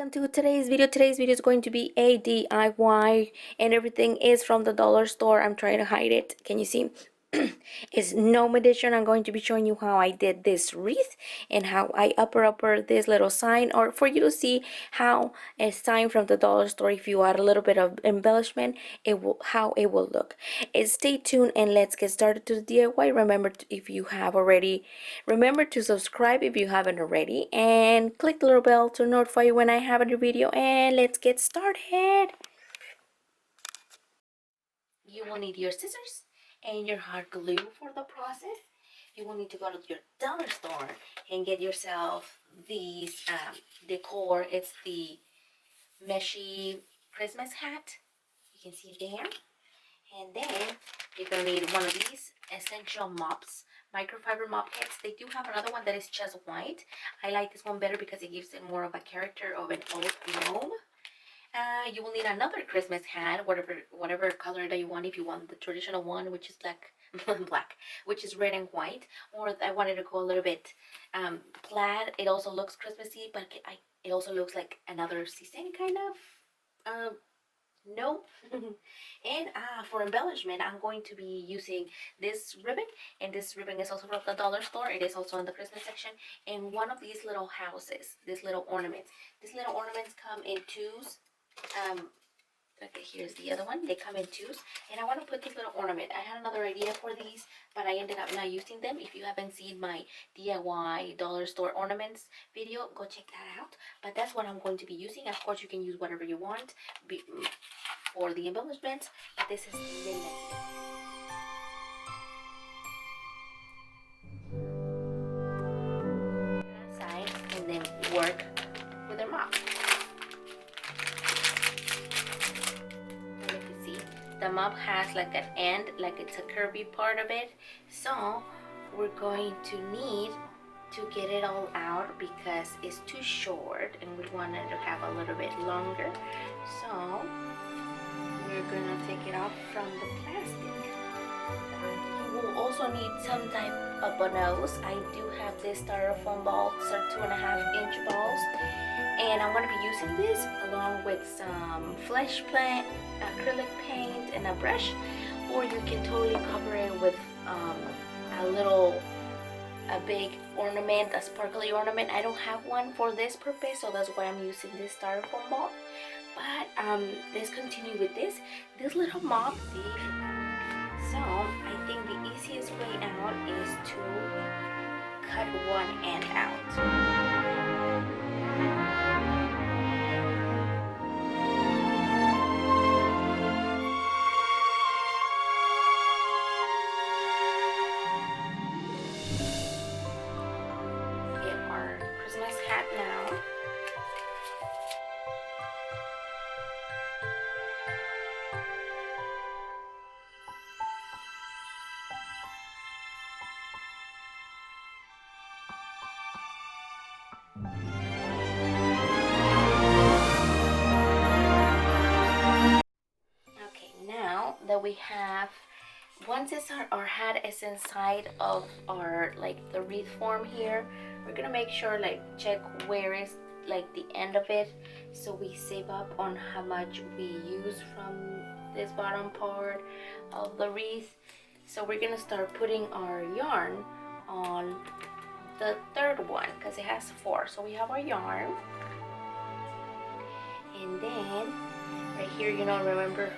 welcome to today's video. Today's video is going to be a DIY and everything is from the dollar store. I'm trying to hide it. Can you see? It's Gnome Edition. I'm going to be showing you how I did this wreath and how I upper this little sign, or for you to see how a sign from the dollar store, if you add a little bit of embellishment, how it will look. Stay tuned and let's get started to the DIY. Remember if you have already, remember to subscribe if you haven't already, and click the little bell to notify you when I have a new video. And let's get started. You will need your scissors and your hot glue for the process. You will need to go to your dollar store and get yourself these decor. It's the meshy Christmas hat. You can see it there. And then you're going to need one of these essential mops, microfiber mop heads. They do have another one that is just white. I like this one better because it gives it more of a character of an old gnome. You will need another Christmas hat, whatever color that you want. If you want the traditional one, which is black, which is red and white, or I wanted to go a little bit plaid. It also looks Christmassy, but it also looks like another season kind of. No. And for embellishment, I'm going to be using this ribbon, and this ribbon is also from the dollar store. It is also in the Christmas section, and one of these little houses, these little ornaments come in twos. Okay, here's the other one. They come in twos, and I want to put this little ornament. I had another idea for these, but I ended up not using them. If you haven't seen my DIY dollar store ornaments video, go check that out. But that's what I'm going to be using. Of course, you can use whatever you want for the embellishments, but this is Nena. Side, and then work with their mop. The mop has like an end, like it's a curvy part of it, so we're going to need to get it all out because it's too short and we want it to have a little bit longer. So we're gonna take it off from the plastic. You will also need some type of a nose. I do have this styrofoam balls, are 2.5-inch balls, and I'm going to be using this along with some flesh paint, acrylic paint, and a brush, or you can totally cover it with a big ornament, a sparkly ornament. I don't have one for this purpose, so that's why I'm using this styrofoam ball. But let's continue with this little mop. So I think the easiest way out is to cut one end out. That we have, once our hat is inside of our the wreath form here, we're gonna make sure check where is the end of it, so we save up on how much we use from this bottom part of the wreath. So we're gonna start putting our yarn on the third one because it has 4. So we have our yarn, and then right here, remember,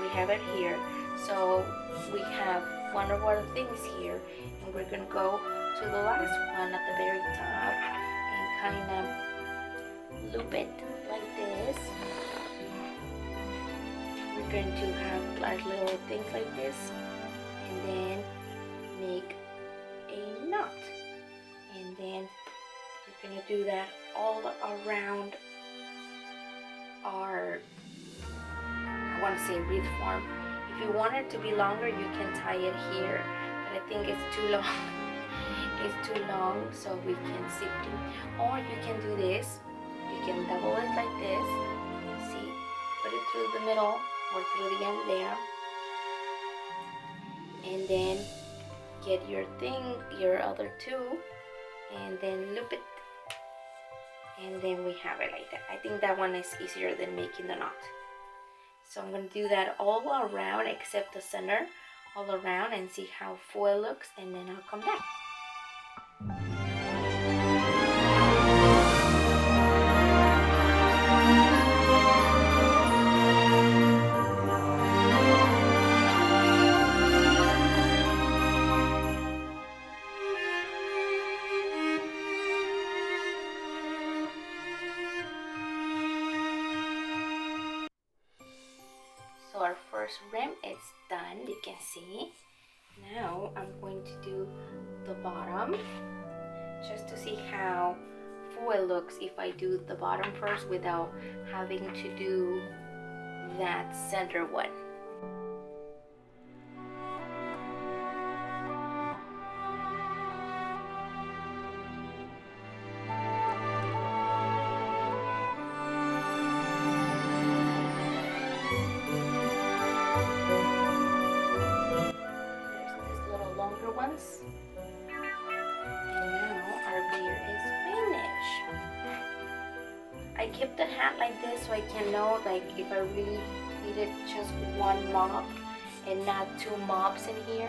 we have it here. So we have one of our things here, and we're gonna go to the last one at the very top and kind of loop it like this. We're going to have little things like this, and then make a knot, and then we're gonna do that all around our, I want to say, wreath form. If you want it to be longer, you can tie it here, but I think it's too long. It's too long, so we can zip it. Or you can do this. You can double it like this. See, put it through the middle or through the end there, and then get your other two, and then loop it and then we have it like that. I think that one is easier than making the knot. So I'm going to do that all around except the center, all around, and see how full it looks, and then I'll come back. So our first rim is done, you can see. Now I'm going to do the bottom just to see how full it looks if I do the bottom first without having to do that center one. Ones. And now our beer is finished. I keep the hat like this so I can know like if I really needed just one mop and not two mops in here.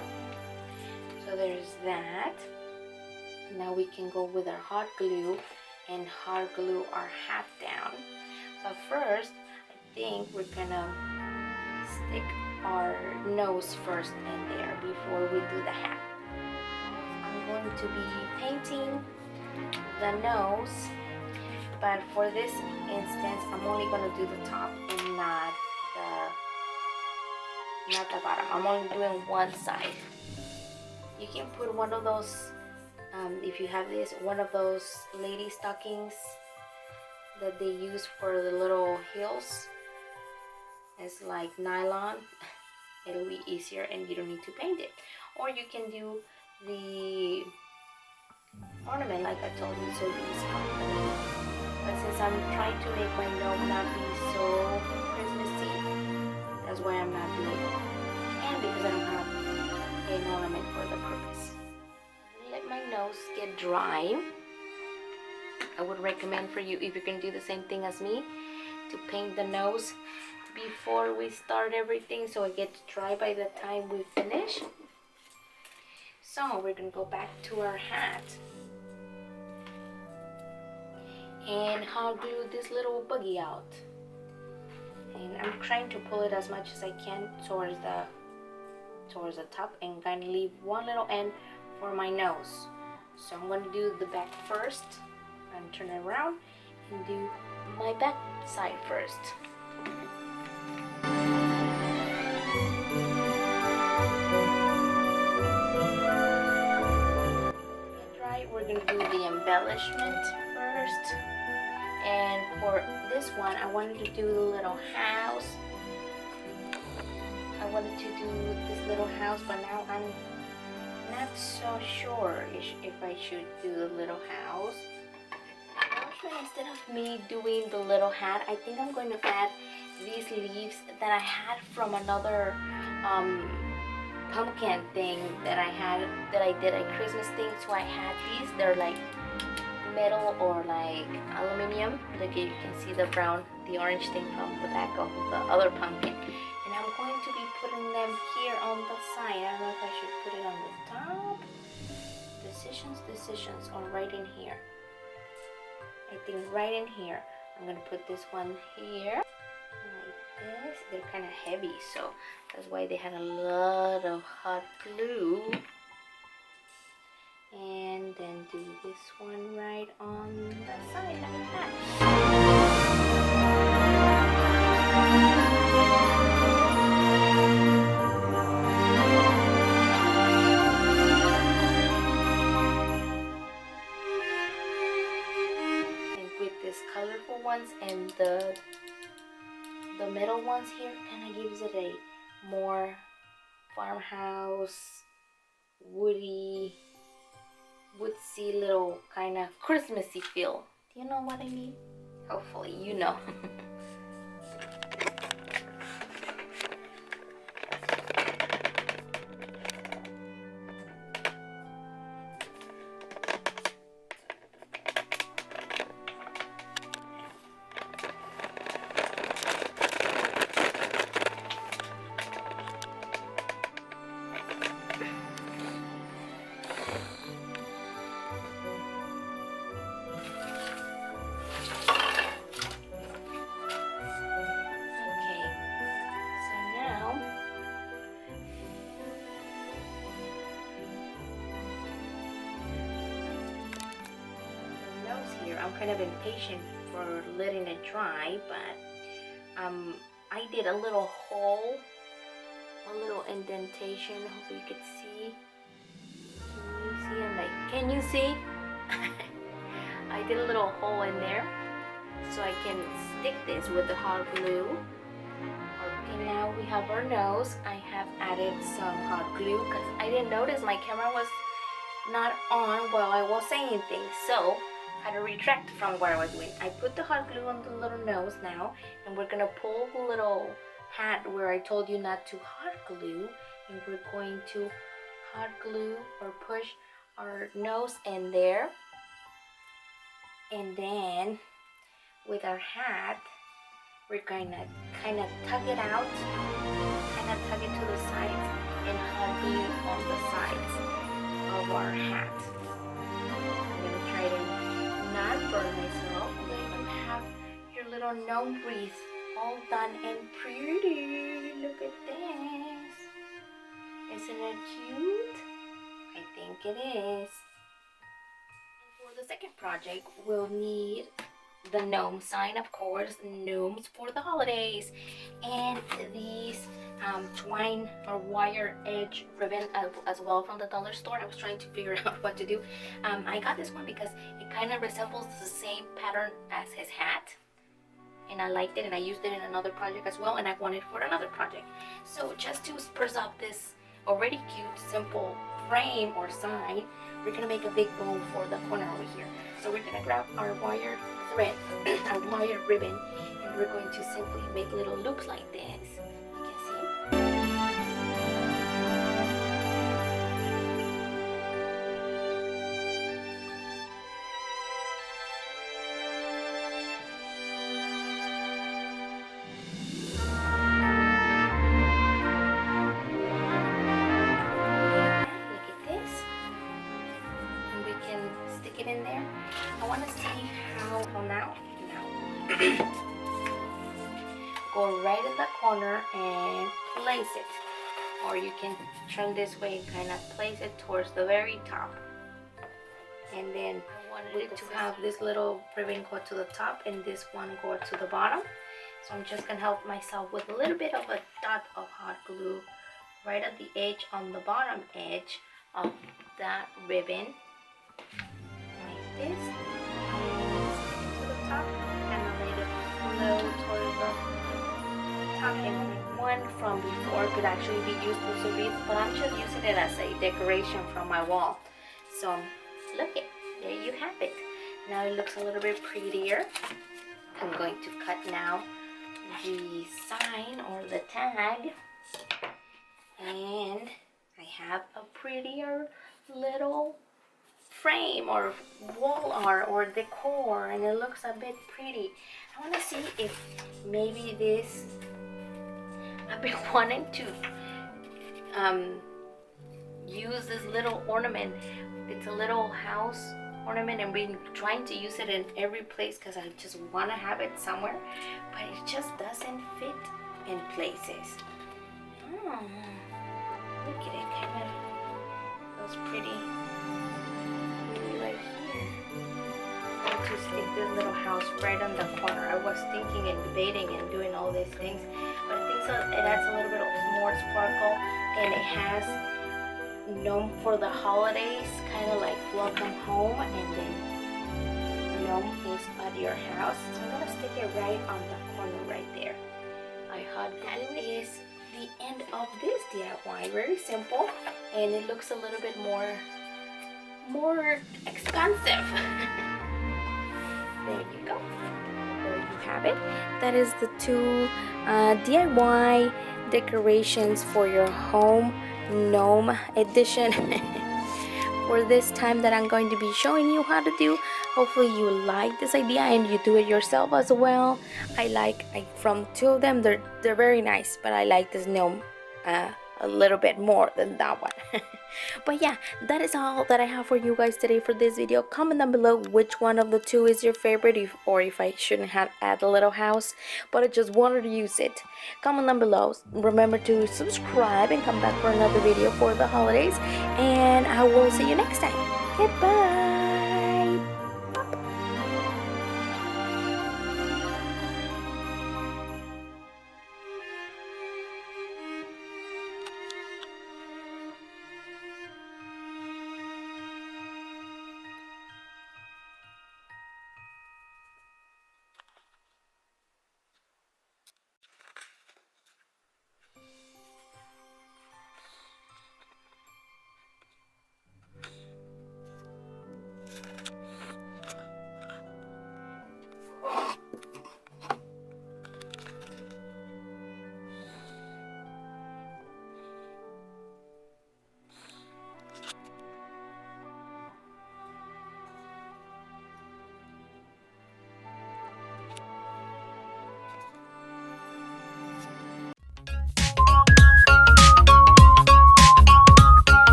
So there's that. Now we can go with our hot glue and hot glue our hat down. But first, I think we're gonna stick our nose first in there before we do the hat. I'm going to be painting the nose, but for this instance I'm only going to do the top and not the bottom. I'm only doing one side. You can put one of those, if you have this, one of those lady stockings that they use for the little heels. It's like nylon. It'll be easier and you don't need to paint it. Or you can do the ornament like I told you, so these company. But since I'm trying to make my gnome not be so Christmassy, that's why I'm not doing it. And because I don't have an ornament for the purpose. Let my nose get dry. I would recommend for you, if you can do the same thing as me, to paint the nose before we start everything so it gets dry by the time we finish. So we're gonna go back to our hat and I'll do this little buggy out, and I'm trying to pull it as much as I can towards the top and kind of leave one little end for my nose. So I'm going to do the back first and turn it around and do my back side first. We're going to do the embellishment first, and for this one I wanted to do the little house. I wanted to do this little house, but now I'm not so sure if I should do the little house. Instead of me doing the little hat, I think I'm going to add these leaves that I had from another pumpkin thing that I did a Christmas thing. So I had these. They're like metal or like aluminum. Like you can see the brown, the orange thing from the back of the other pumpkin. And I'm going to be putting them here on the side. I don't know if I should put it on the top. Decisions, or right in here. I think right in here. I'm gonna put this one here. Like this. They're kind of heavy, so that's why they had a lot of hot glue. And then do this one right on the side like that. Colorful ones and the middle ones here kind of gives it a more farmhouse, woodsy little kind of Christmassy feel. Do you know what I mean? Hopefully you know. I'm kind of impatient for letting it dry, but I did a little hole, a little indentation. Hope you could see. Can you see? I did a little hole in there so I can stick this with the hot glue. Okay, now we have our nose. I have added some hot glue because I didn't notice my camera was not on while I was saying things, so I had to retract from what I was doing. I put the hot glue on the little nose now, and we're gonna pull the little hat where I told you not to hot glue, and we're going to hot glue or push our nose in there, and then with our hat we're gonna kind of tug it out, kind of tug it to the sides, and hot glue on the sides of our hat. I'm gonna try to not burn myself, and then you're gonna have your little gnome wreath all done and pretty. Look at this. Isn't it cute? I think it is. And for the second project, we'll need the gnome sign, of course, gnomes for the holidays, and these twine or wire edge ribbon as well from the dollar store. I was trying to figure out what to do. I got this one because it kind of resembles the same pattern as his hat, and I liked it, and I used it in another project as well, and I wanted it for another project. So just to spruce up this already cute, simple frame or sign, we're gonna make a big bow for the corner over here. So we're gonna grab our wire thread, our wire ribbon, and we're going to simply make little loops like this. You can see. In there, I want to see how. Well, now go right in the corner and place it, or you can turn this way and kind of place it towards the very top. And then I wanted it to have this little ribbon go to the top and this one go to the bottom. So I'm just gonna help myself with a little bit of a dot of hot glue right at the edge on the bottom edge of that ribbon. This and to the top, and a little flow towards the top. And one from before could actually be used as a wreath, but I'm just using it as a decoration from my wall. So look it, there you have it. Now it looks a little bit prettier. I'm going to cut now the sign or the tag, and I have a prettier little frame or wall art or decor, and it looks a bit pretty. I want to see if maybe this, I've been wanting to use this little ornament. It's a little house ornament, and been trying to use it in every place because I just want to have it somewhere, but it just doesn't fit in places. Look at it, kind of goes pretty right here. I'm going to stick this little house right on the corner. I was thinking and debating and doing all these things, but I think so it adds a little bit of more sparkle, and it has gnome for the holidays, kind of like welcome home, and then gnome is at your house. So I'm gonna stick it right on the corner right there. I hope that is the end of this DIY. Very simple, and it looks a little bit more expensive. There you go. There you have it. That is the two DIY decorations for your home gnome edition for this time that I'm going to be showing you how to do. Hopefully you like this idea and you do it yourself as well. I like from two of them, they're very nice, but I like this gnome a little bit more than that one. But yeah, that is all that I have for you guys today for this video. Comment down below which one of the two is your favorite, or if I shouldn't have add a little house, but I just wanted to use it. Comment down below. Remember to subscribe and come back for another video for the holidays, and I will see you next time. Goodbye.